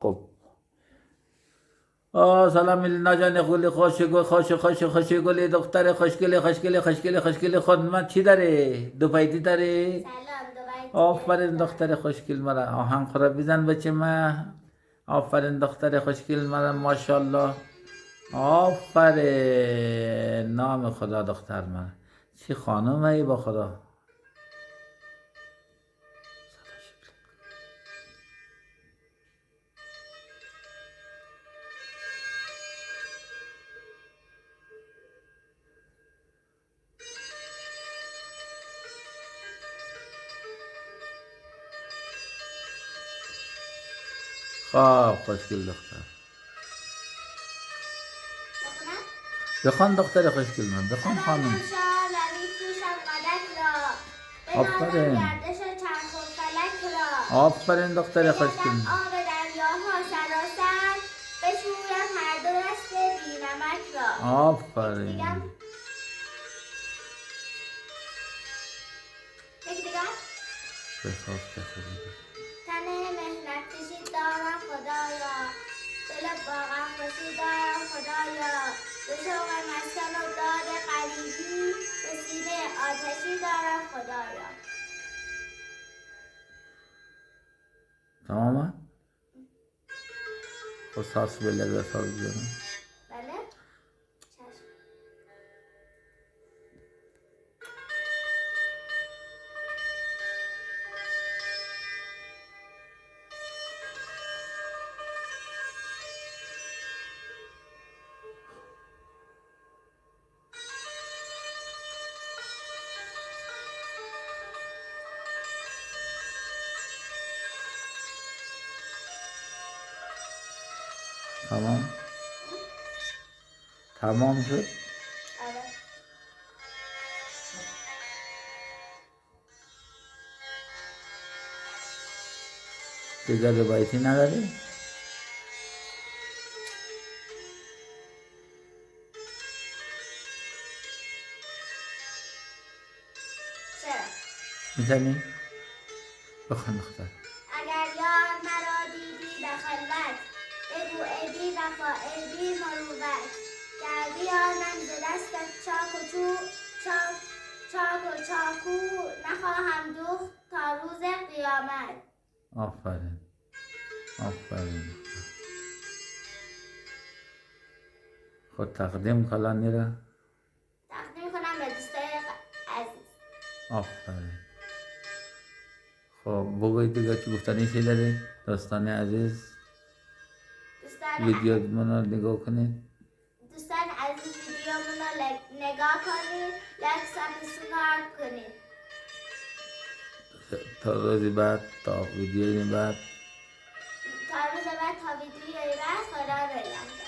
خب سلام میلینا جان گلی خوش گلی دختر خوشگلی خود من چی داره؟ دو بیتی داره؟ سلام دو بیتی آفرین دختر خوشگل مرا آهنگ خورا بزن بچه من آفرین دختر خوشگل مرا ماشاءالله آفرین نام خدا دختر من چی خانم ای با خدا خواب خوشگل دختر بخونم؟ بخوان دختر خوشگل من بخوان خانم شال ولی پوشم قدک را بنالم آفرین گردش چرخ و فلک را آفرین دختر خوشگل بگردم من آب دریاها سراسر بشویم هر دو دست بینمک را آفرین یکی دیگر بساز که خوبی تن مهنت کشید دارم خدایا دل واقعا خوشی دارم خدایا به شوق مسکن و داد غریبی به سینه آتشی دارم خدایا تمام خب ساس بله ساز بزنم بله چشم تمام شد آره دیگر روایتی نداری؟ چرا میزنی؟ بخوان دختر اگر یار مرا دیدی به خلوت بگو ای بی وفا ای بی مروت کردی آنم ز دستت چاک و چاکو نخواهم دوخت تا روز قیامت آفرین آفرین خود تقدیم کلانی را تقدیم کنم به دوستای عزیز آفرین خب بگوی دیگه چی گفتنی چی داری؟ دوستان عزیز ویدیو من رو نگاه کنید دوستان عزیز ویدیومون رو نگاه کنید لایک سابسکرایب کنید تا روزی بعد تا ویدیوی بعد تا روز بعد تا ویدیوی بعد خدا نگهدار